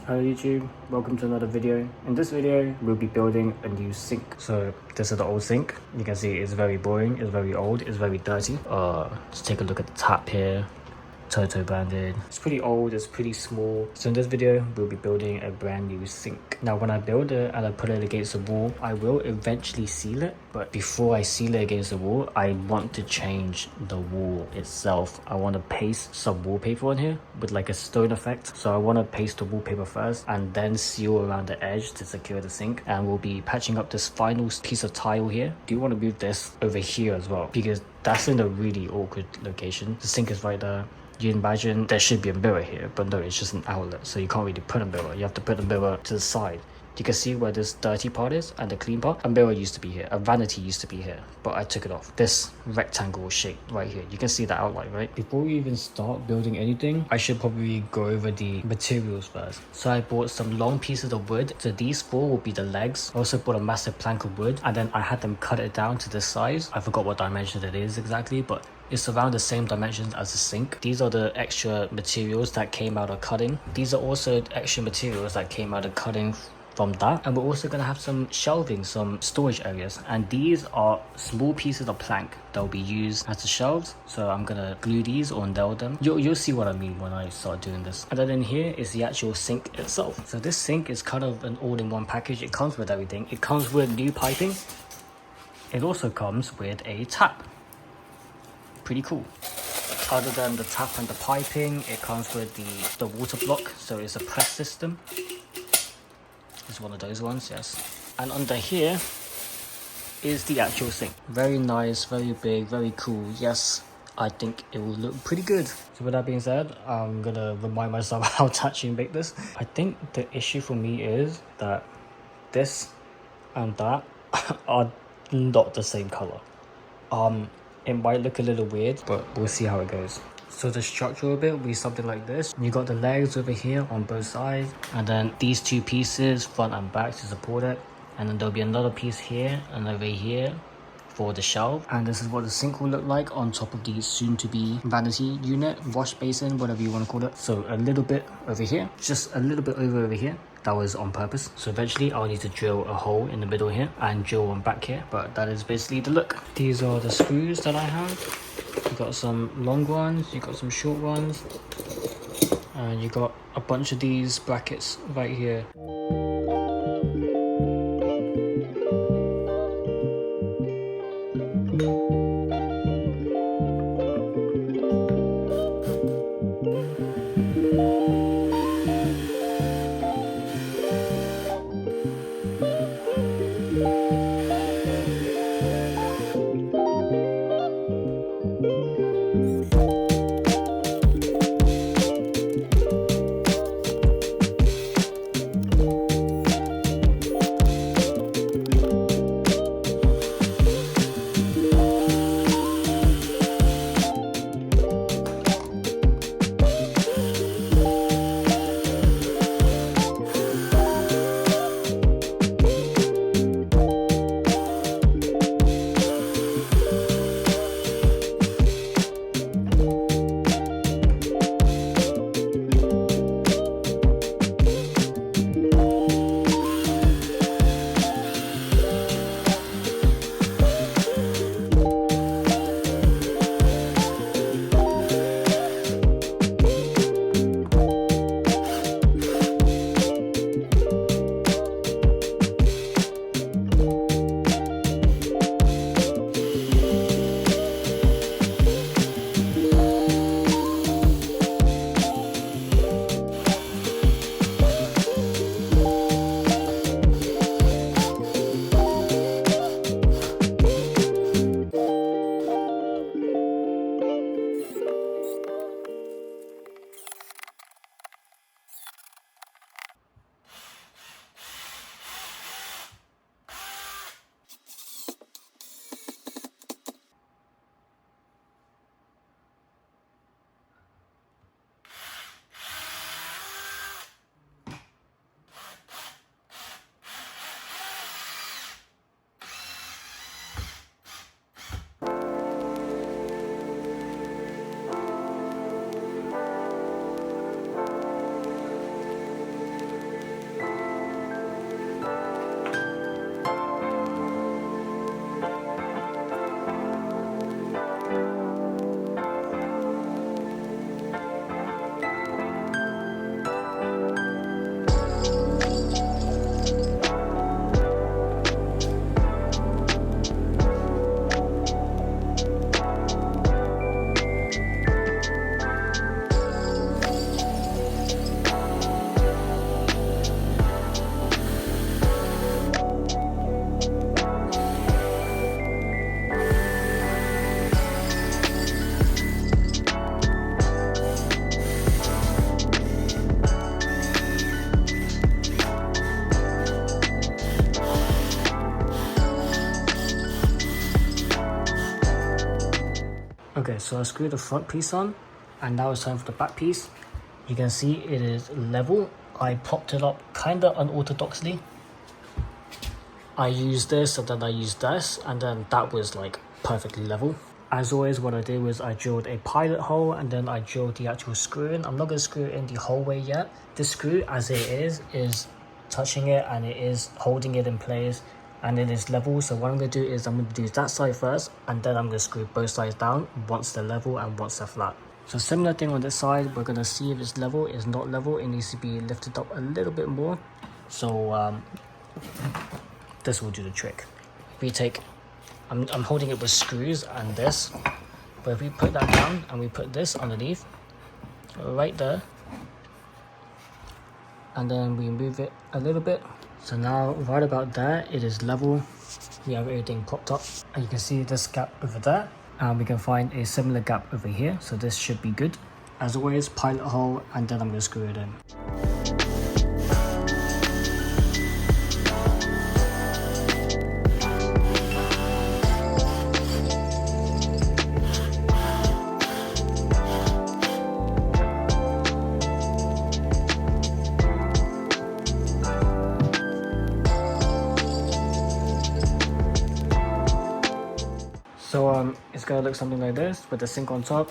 Hello YouTube, welcome to another video. In this video, we'll be building a new sink. So this is the old sink. You can see it's very boring, it's very old, it's very dirty. Let's take a look at the tap here. Toto branded. It's pretty old, it's pretty small. So in this video, we'll be building a brand new sink. Now when I build it and I put it against the wall, I will eventually seal it. But before I seal it against the wall, I want to change the wall itself. I want to paste some wallpaper on here with like a stone effect. So I want to paste the wallpaper first and then seal around the edge to secure the sink. And we'll be patching up this final piece of tile here. Do you want to move this over here as well? Because that's in a really awkward location. The sink is right there. You imagine there should be a mirror here, but no, it's just an outlet, so you can't really put a mirror. You have to put a mirror to the side. You can see where this dirty part is and the clean part. A mirror used to be here, a vanity used to be here, but I took it off. This rectangle shape right here, you can see the outline, right? Before we even start building anything, I should probably go over the materials first. So I bought some long pieces of wood. So these four will be the legs. I also bought a massive plank of wood, and then I had them cut it down to this size. I forgot what dimension it is exactly, but it's around the same dimensions as the sink. These are the extra materials that came out of cutting. These are also extra materials that came out of cutting from that. And we're also going to have some shelving, some storage areas. And these are small pieces of plank that will be used as the shelves. So I'm going to glue these or nail them. You'll see what I mean when I start doing this. And then in here is the actual sink itself. So this sink is kind of an all-in-one package. It comes with everything. It comes with new piping. It also comes with a tap. Pretty cool. Other than the tap and the piping, it comes with the water block, so it's a press system. It's one of those ones, yes. And under here is the actual sink. Very nice, very big, very cool. Yes, I think it will look pretty good. So with that being said, I'm gonna remind myself how to actually make this. I think the issue for me is that this and that are not the same color. It might look a little weird, but we'll see how it goes. So the structure of it will be something like this. You got the legs over here on both sides, and then these two pieces, front and back, to support it. And then there'll be another piece here and over here for the shelf. And this is what the sink will look like on top of the soon-to-be vanity unit, wash basin, whatever you want to call it. So a little bit over here, just a little bit over here. That was on purpose. So eventually I'll need to drill a hole in the middle here and drill one back here, but that is basically the look. These are the screws that I have. You got some long ones, you got some short ones, and you got a bunch of these brackets right here. Okay, so I screwed the front piece on, and now it's time for the back piece. You can see it is level. I propped it up kind of unorthodoxly. I used this and then I used this, and then that was like perfectly level. As always, what I did was I drilled a pilot hole and then I drilled the actual screw in. I'm not going to screw it in the whole way yet. This screw as it is touching it and it is holding it in place and it is level. So what I'm going to do is I'm going to do that side first, and then I'm going to screw both sides down once they're level and once they're flat. So similar thing on this side, we're going to see if it's level. It's not level, it needs to be lifted up a little bit more. So this will do the trick. We take, I'm holding it with screws and this, but if we put that down and we put this underneath, right there, and then we move it a little bit. So now right about there, it is level. We have everything propped up, and you can see this gap over there, and we can find a similar gap over here. So this should be good. As always, pilot hole, and then I'm going to screw it in. So it's gonna look something like this with the sink on top.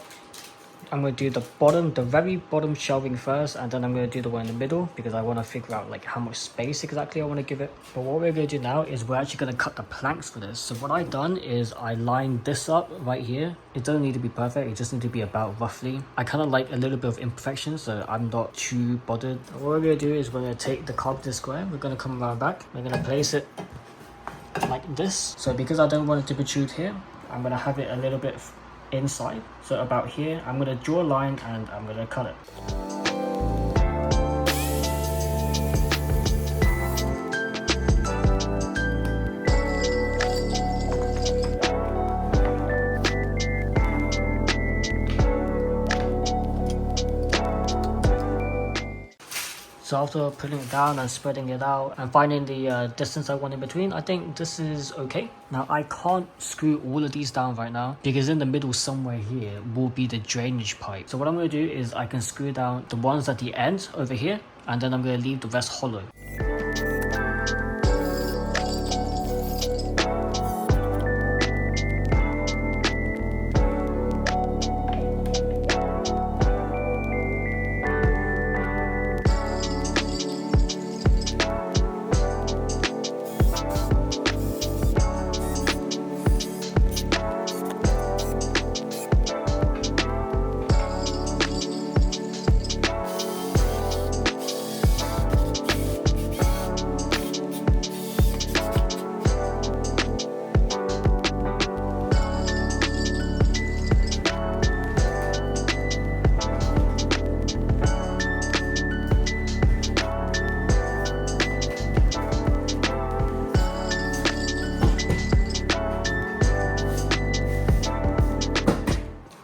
I'm gonna do the bottom, the very bottom shelving first, and then I'm gonna do the one in the middle because I want to figure out like how much space exactly I want to give it. But what we're gonna do now is we're actually gonna cut the planks for this. So what I've done is I lined this up right here. It doesn't need to be perfect, it just needs to be about roughly. I kind of like a little bit of imperfection, so I'm not too bothered. What we're gonna do is we're gonna take the carpenter square, we're gonna come around back, we're gonna place it like this. So because I don't want it to protrude here, I'm going to have it a little bit inside. So about here, I'm going to draw a line and I'm going to cut it. So after putting it down and spreading it out and finding the distance I want in between, I think this is okay. Now I can't screw all of these down right now because in the middle somewhere here will be the drainage pipe. So what I'm going to do is I can screw down the ones at the end over here, and then I'm going to leave the rest hollow.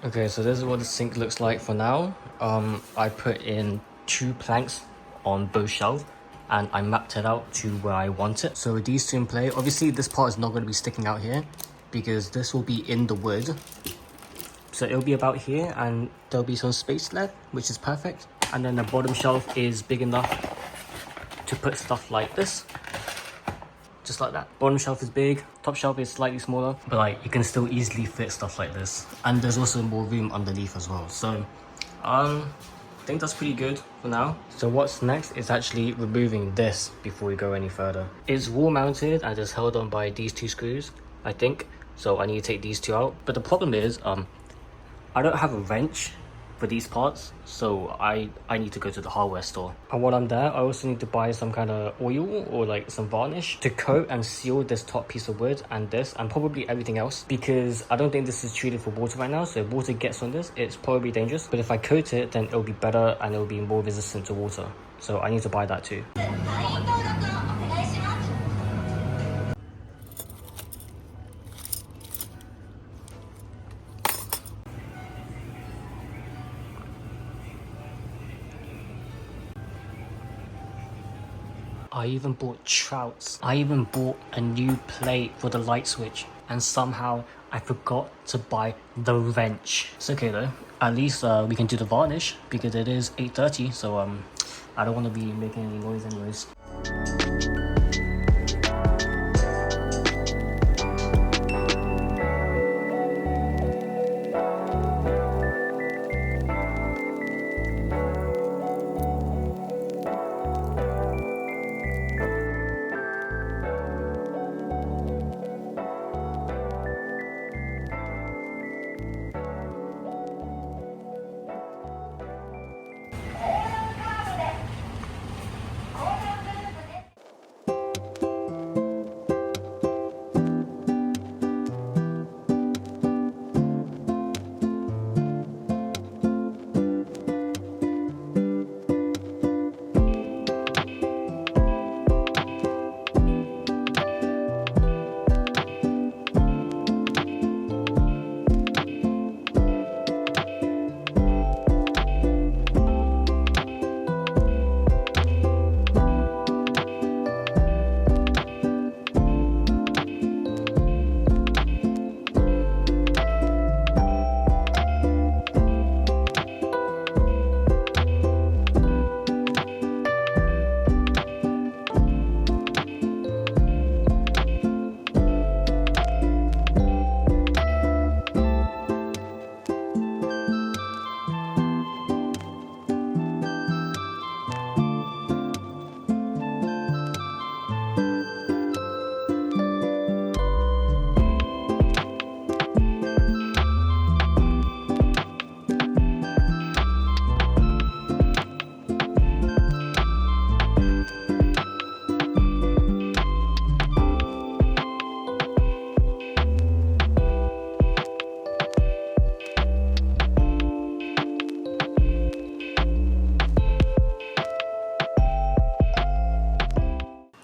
Okay, so this is what the sink looks like for now. I put in 2 planks on both shelves and I mapped it out to where I want it. So with these 2 in play, obviously this part is not going to be sticking out here because this will be in the wood. So it'll be about here and there'll be some space left, which is perfect. And then the bottom shelf is big enough to put stuff like this. Just like that. Bottom shelf is big, top shelf is slightly smaller, but like you can still easily fit stuff like this. And there's also more room underneath as well. So I think that's pretty good for now. So what's next is actually removing this before we go any further. It's wall mounted and it's held on by these 2 screws, I think. So I need to take these 2 out. But the problem is I don't have a wrench for these parts, so I need to go to the hardware store. And while I'm there, I also need to buy some kind of oil or like some varnish to coat and seal this top piece of wood and this and probably everything else, because I don't think this is treated for water right now. So if water gets on this, it's probably dangerous, but if I coat it, then it'll be better and it'll be more resistant to water. So I need to buy that too. I even bought trouts. I even bought a new plate for the light switch, and somehow I forgot to buy the wrench. It's okay though. At least we can do the varnish because it is 8:30. So I don't want to be making any noise anyways.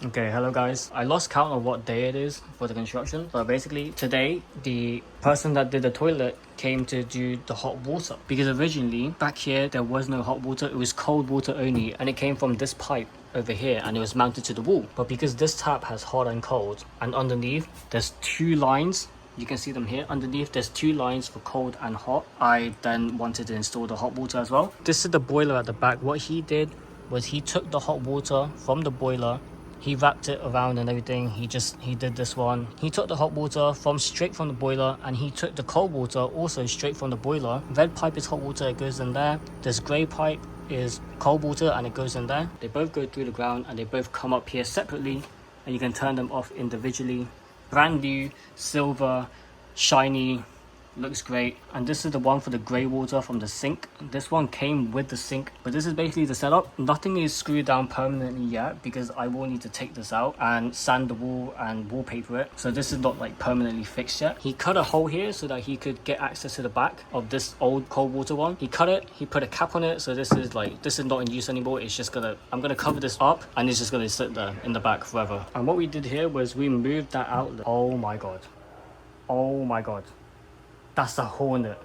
Okay, hello guys. I lost count of what day it is for the construction, but basically today the person that did the toilet came to do the hot water because originally back here there was no hot water, it was cold water only, and it came from this pipe over here and it was mounted to the wall. But because this tap has hot and cold, and underneath there's two lines, you can see them here, underneath there's two lines for cold and hot, I then wanted to install the hot water as well. This is the boiler at the back. What he did was he took the hot water from the boiler, he wrapped it around and everything. He did this one. He took the hot water straight from the boiler, and he took the cold water also straight from the boiler. Red pipe is hot water, it goes in there. This grey pipe is cold water and it goes in there. They both go through the ground and they both come up here separately, and you can turn them off individually. Brand new, silver, shiny, looks great. And this is the one for the grey water from the sink. This one came with the sink, but this is basically the setup. Nothing is screwed down permanently yet because I will need to take this out and sand the wall and wallpaper it, so this is not like permanently fixed yet. He cut a hole here so that he could get access to the back of this old cold water one. He cut it, he put a cap on it, so this is not in use anymore. It's just I'm gonna cover this up and it's just gonna sit there in the back forever. And what we did here was we moved that outlet. Oh my god, oh my god, that's a hornet.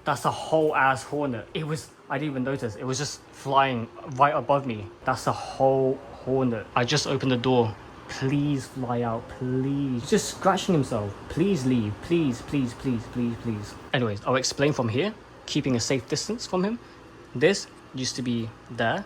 That's a whole ass hornet. I didn't even notice. It was just flying right above me. That's a whole hornet. I just opened the door. Please fly out, please. He's just scratching himself. Please leave. Please, please, please, please, please. Anyways, I'll explain from here, keeping a safe distance from him. This used to be there,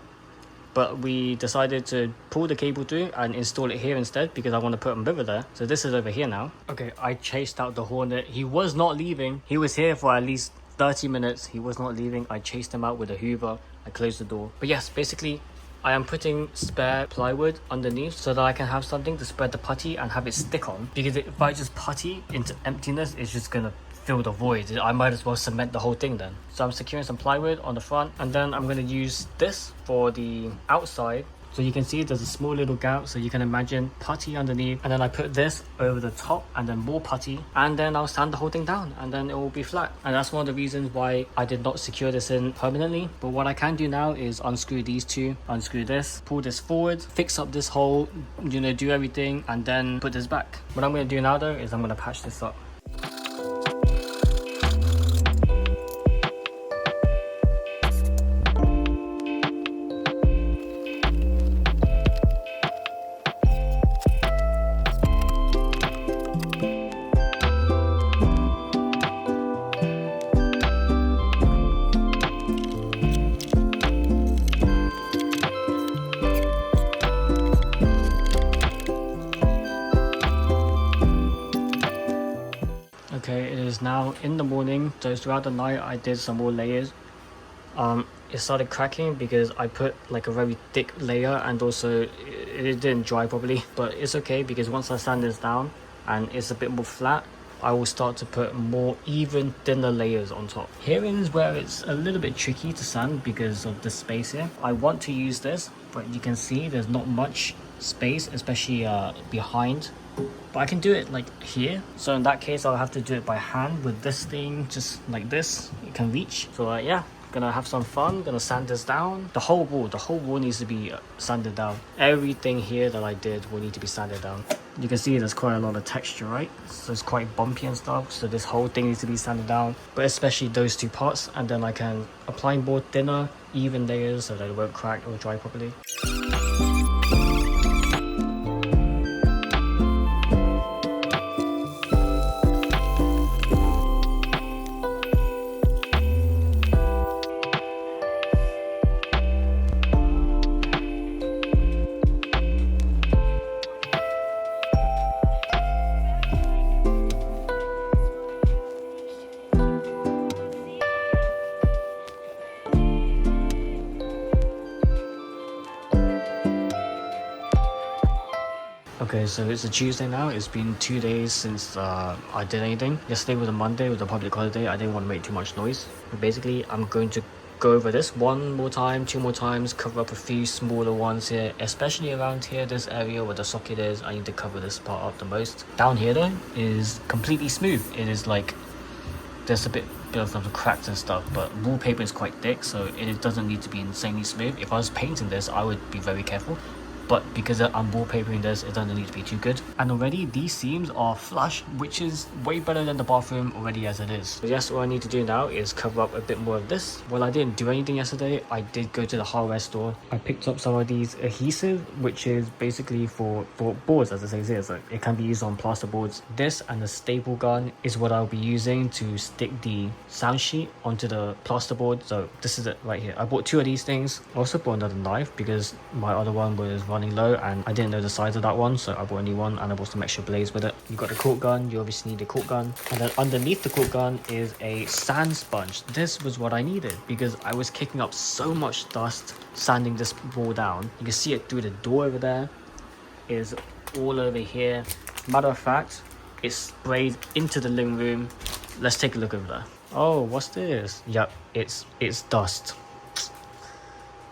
but we decided to pull the cable through and install it here instead because I want to put a mirror there. So this is over here now. Okay, I chased out the hornet. He was not leaving. He was here for at least 30 minutes. He was not leaving. I chased him out with a hoover. I closed the door. But yes, basically I am putting spare plywood underneath so that I can have something to spread the putty and have it stick on, because if I just putty into emptiness, it's just gonna fill the void. I might as well cement the whole thing then. So I'm securing some plywood on the front, and then I'm going to use this for the outside. So you can see there's a small little gap, so you can imagine putty underneath, and then I put this over the top and then more putty, and then I'll sand the whole thing down and then it will be flat. And that's one of the reasons why I did not secure this in permanently. But what I can do now is unscrew these two, unscrew this, pull this forward, fix up this hole, do everything, and then put this back. What I'm going to do now though is I'm going to patch this up. is now in the morning, so throughout the night I did some more layers. It started cracking because I put like a very thick layer, and also it didn't dry properly, but it's okay because once I sand this down and it's a bit more flat, I will start to put more even thinner layers on top. Here is where it's a little bit tricky to sand because of the space here. I want to use this, but you can see there's not much space, especially behind, but I can do it like here. So in that case I'll have to do it by hand with this thing, just like this, it can reach. So yeah, gonna have some fun, gonna sand this down. The whole wall needs to be sanded down. Everything here that I did will need to be sanded down. You can see there's quite a lot of texture, right? So it's quite bumpy and stuff, so this whole thing needs to be sanded down, but especially those two parts, and then I can apply more thinner even layers so that it won't crack or dry properly. Okay, so it's a Tuesday now. It's been 2 days since I did anything. Yesterday was a Monday, it was a public holiday. I didn't want to make too much noise. But basically, I'm going to go over this one more time, 2 more times, cover up a few smaller ones here, especially around here, this area where the socket is. I need to cover this part up the most. Down here though, is completely smooth. It is like, there's a bit of some cracks and stuff, but wallpaper is quite thick, so it doesn't need to be insanely smooth. If I was painting this, I would be very careful. But because I'm wallpapering this, it doesn't need to be too good. And already these seams are flush, which is way better than the bathroom already as it is. So yes, all I need to do now is cover up a bit more of this. Well, I didn't do anything yesterday. I did go to the hardware store. I picked up some of these adhesive, which is basically for boards, as it says here. So it can be used on plaster boards. This and the staple gun is what I'll be using to stick the sound sheet onto the plaster board. So this is it right here. I bought 2 of these things. I also bought another knife because my other one was running low and I didn't know the size of that one, so I bought a new one, and I bought some extra blades with it. You've got the cork gun, you obviously need a cork gun, and then underneath the cork gun is a sand sponge. This was what I needed because I was kicking up so much dust sanding this wall down. You can see it through the door over there, it is all over here. Matter of fact, it's sprayed into the living room. Let's take a look over there. Oh, what's this? Yep, it's dust.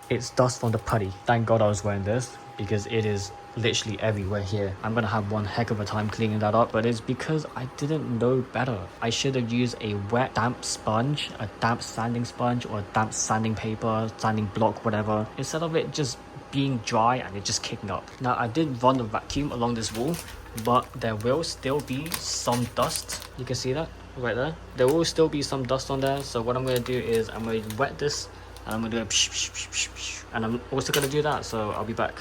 It's dust from the putty. Thank God I was wearing this because it is literally everywhere here. I'm gonna have one heck of a time cleaning that up, but it's because I didn't know better. I should have used a wet damp sponge, a damp sanding sponge, or a damp sanding paper, sanding block, whatever, instead of it just being dry and it just kicking up. Now I did run the vacuum along this wall, but there will still be some dust. You can see that right there. There will still be some dust on there, so what I'm going to do is I'm going to wet this and I'm going to do a and I'm also going to do that, so I'll be back.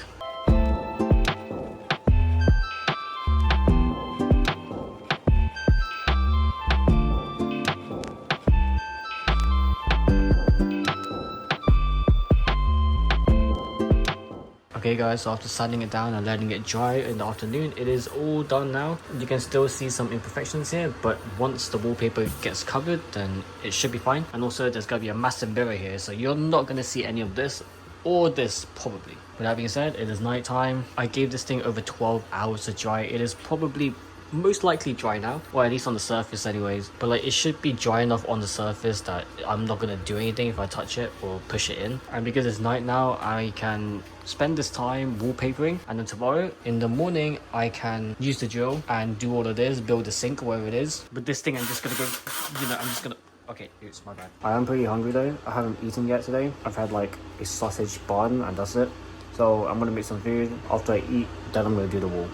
Okay guys, so after sanding it down and letting it dry in the afternoon, it is all done now. You can still see some imperfections here, but once the wallpaper gets covered, then it should be fine. And also there's going to be a massive mirror here, so you're not going to see any of this or this probably. With that being said, it is night time. I gave this thing over 12 hours to dry. It is probably most likely dry now, or at least on the surface anyways, but like it should be dry enough on the surface that I'm not gonna do anything if I touch it or push it in. And because it's night now, I can spend this time wallpapering, and then tomorrow in the morning I can use the drill and do all of this, build a sink or wherever it is. With this thing I'm just gonna go, I'm just gonna, okay, it's my bad. I am pretty hungry though. I haven't eaten yet today. I've had like a sausage bun and that's it. So I'm gonna make some food. After I eat, then I'm gonna do the wall.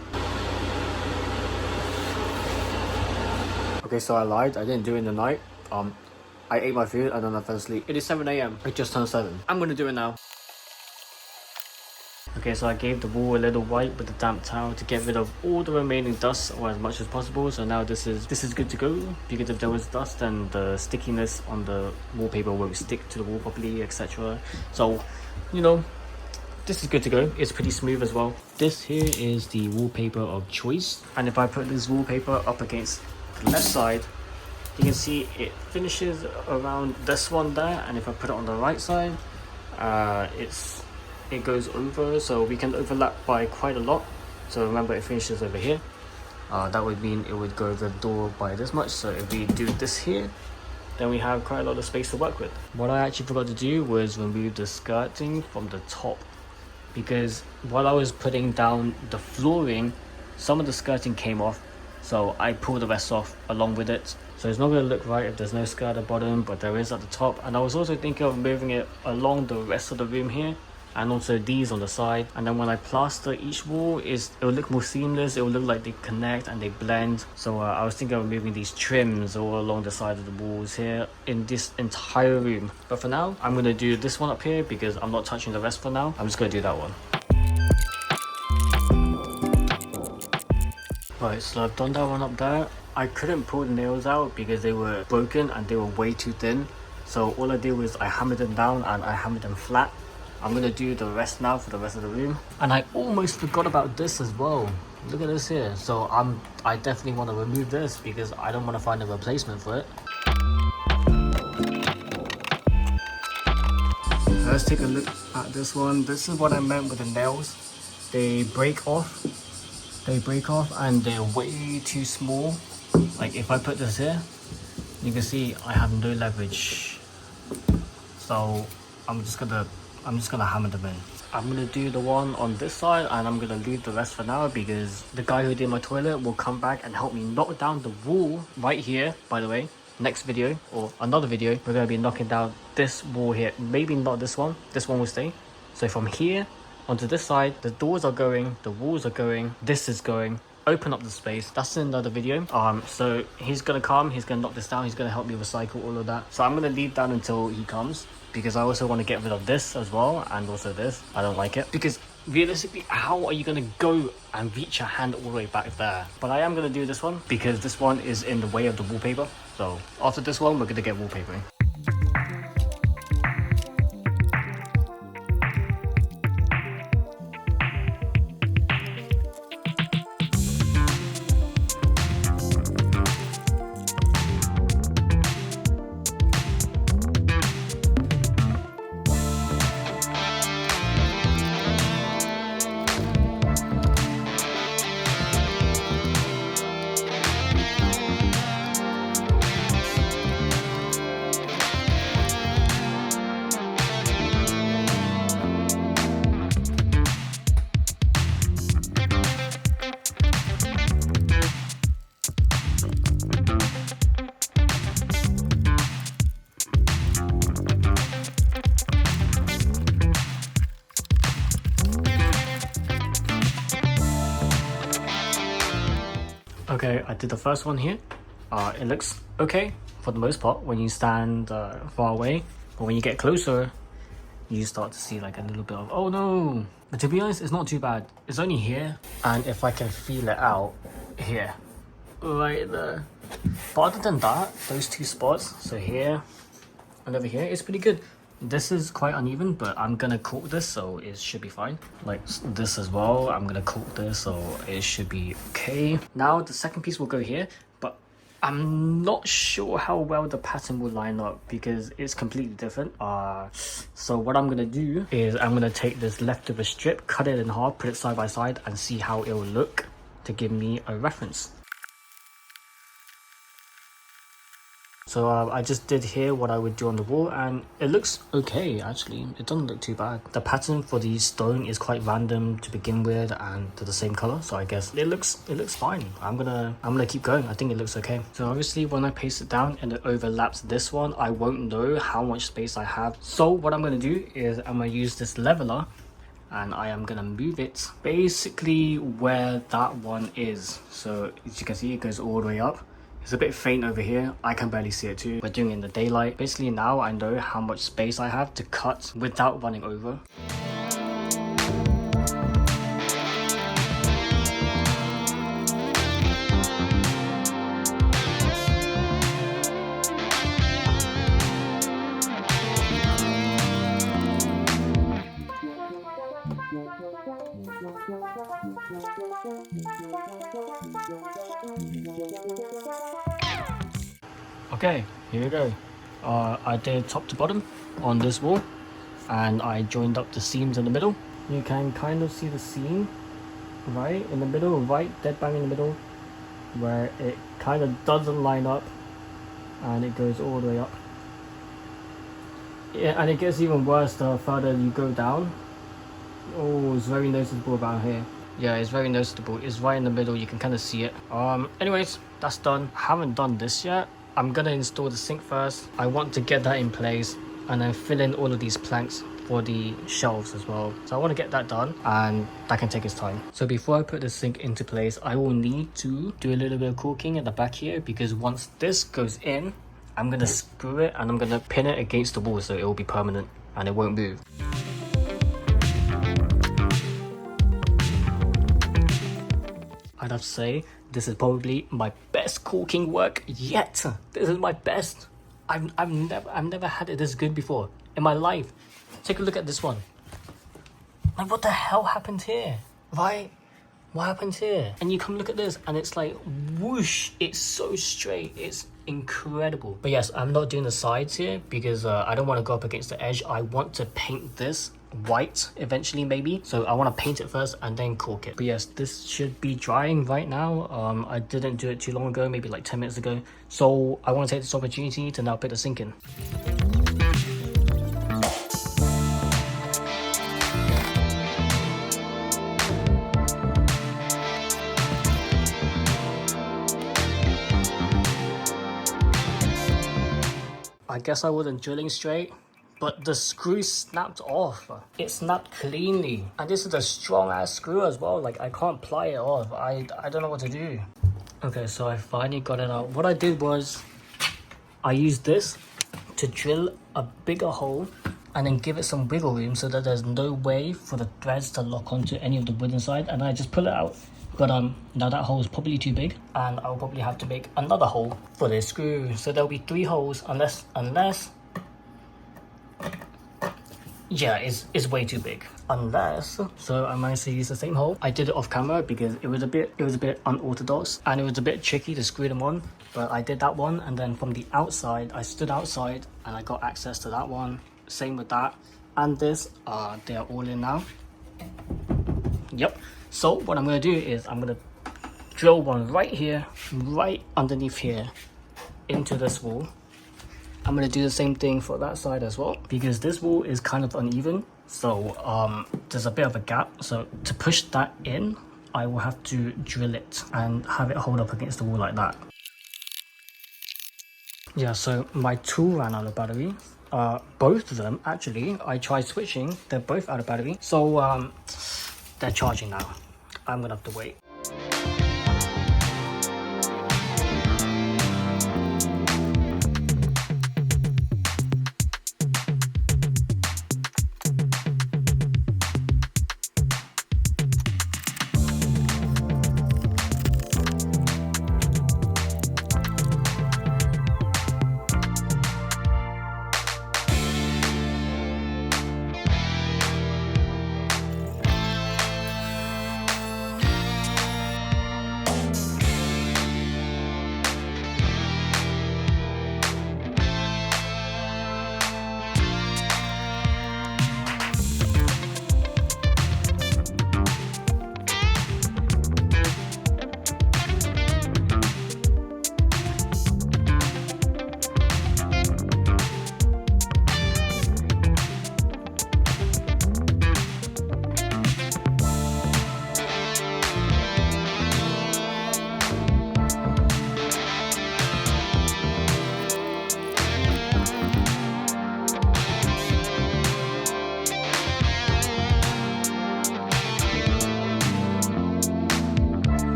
Okay, so I lied. I didn't do it in the night. I ate my food and then I fell asleep. It is 7 AM. It just turned 7. I'm gonna do it now. Okay, so I gave the wall a little wipe with the damp towel to get rid of all the remaining dust, or as much as possible. So now this is good to go, because if there was dust, then the stickiness on the wallpaper won't stick to the wall properly, etc. So, this is good to go. It's pretty smooth as well. This here is the wallpaper of choice, and if I put this wallpaper up against the left side, You can see it finishes around this one there, and if I put it on the right side, it goes over, so we can overlap by quite a lot. So remember, it finishes over here. That would mean it would go over the door by this much. So if we do this here, then we have quite a lot of space to work with. What I actually forgot to do was remove the skirting from the top, because while I was putting down the flooring, some of the skirting came off, so I pulled the rest off along with it. So it's not going to look right if there's no skirt at the bottom, but there is at the top. And I was also thinking of moving it along the rest of the room here, and also these on the side. And then when I plaster each wall, it will look more seamless. It will look like they connect and they blend. So I was thinking of moving these trims all along the side of the walls here in this entire room. But for now, I'm going to do this one up here because I'm not touching the rest for now. I'm just going to do that one. Right, so I've done that one up there. I couldn't pull the nails out because they were broken and they were way too thin. So all I did was I hammered them down and I hammered them flat. I'm going to do the rest now for the rest of the room. And I almost forgot about this as well. Look at this here. So I definitely want to remove this because I don't want to find a replacement for it. Let's take a look at this one. This is what I meant with the nails. They break off. And they're way too small. Like if I put this here, you can see I have no leverage. So I'm just gonna hammer them in. I'm gonna do the one on this side and I'm gonna leave the rest for now because the guy who did my toilet will come back and help me knock down the wall right here. By the way, next video or another video, we're gonna be knocking down this wall here. Maybe not this one will stay. So from here onto this side, the doors are going, the walls are going, this is going. Open up the space. That's in another video. So he's gonna come, he's gonna knock this down, he's gonna help me recycle all of that. So I'm gonna leave that until he comes because I also want to get rid of this as well, and also this. I don't like it because realistically, how are you gonna go and reach your hand all the way back there? But I am gonna do this one because this one is in the way of the wallpaper. So after this one, we're gonna get wallpapering. Okay, I did the first one here. It looks okay for the most part when you stand far away, but when you get closer, you start to see like a little bit of, oh no. But to be honest, it's not too bad. It's only here, and if I can feel it out here, right there. But other than that, those two spots, so here and over here, it's pretty good. This is quite uneven, but I'm gonna caulk this, so it should be fine. Like this as well, I'm gonna caulk this, so it should be okay. Now the second piece will go here, but I'm not sure how well the pattern will line up because it's completely different. So what I'm gonna do is I'm gonna take this leftover strip, cut it in half, put it side by side, and see how it will look to give me a reference. So I just did here what I would do on the wall, and it looks okay actually. It doesn't look too bad. The pattern for the stone is quite random to begin with, and they're the same color, so I guess it looks fine. I'm gonna keep going. I think it looks okay. So obviously when I paste it down and it overlaps this one, I won't know how much space I have. So what I'm gonna do is I'm gonna use this leveler and I am gonna move it basically where that one is. So as you can see, it goes all the way up. It's a bit faint over here. I can barely see it too. We're doing it in the daylight. Basically now I know how much space I have to cut without running over. Okay, here we go. I did top to bottom on this wall, and I joined up the seams in the middle. You can kind of see the seam right in the middle, right dead bang in the middle, where it kind of doesn't line up and it goes all the way up. Yeah, and it gets even worse the further you go down. Oh, it's very noticeable about here. Yeah, it's very noticeable. It's right in the middle. You can kind of see it. Anyways, that's done. I haven't done this yet. I'm gonna install the sink first. I want to get that in place and then fill in all of these planks for the shelves as well. So I want to get that done, and that can take its time. So before I put the sink into place, I will need to do a little bit of caulking at the back here, because once this goes in, I'm gonna screw it and I'm gonna pin it against the wall so it will be permanent and it won't move. I'd have to say this is probably my best caulking work yet. This is my best. I've never had it this good before in my life. Take a look at this one. Like, what the hell happened here? Right? What happened here? And you come look at this and it's like whoosh, it's so straight. It's incredible. But yes, I'm not doing the sides here because I don't want to go up against the edge. I want to paint this white eventually, maybe. So I want to paint it first and then caulk it. But yes, this should be drying right now. I didn't do it too long ago, maybe like 10 minutes ago. So I want to take this opportunity to now put the sink in. I guess I wasn't drilling straight, but the screw snapped off. It snapped cleanly. And this is a strong ass screw as well. Like, I can't ply it off. I don't know what to do. Okay, so I finally got it out. What I did was I used this to drill a bigger hole and then give it some wiggle room so that there's no way for the threads to lock onto any of the wood inside, and I just pull it out. But now that hole is probably too big, and I'll probably have to make another hole for this screw. So there'll be 3 holes unless yeah, it's way too big. So I managed to use the same hole. I did it off camera because it was a bit unorthodox and it was a bit tricky to screw them on. But I did that one, and then from the outside, I stood outside and I got access to that one. Same with that and this. They are all in now. Yep. So what I'm gonna do is I'm gonna drill one right here, right underneath here, into this wall. I'm gonna do the same thing for that side as well, because this wall is kind of uneven. So there's a bit of a gap. So to push that in, I will have to drill it and have it hold up against the wall like that. Yeah, so my tool ran out of battery. Both of them, actually, I tried switching. They're both out of battery. So they're charging now. I'm gonna have to wait.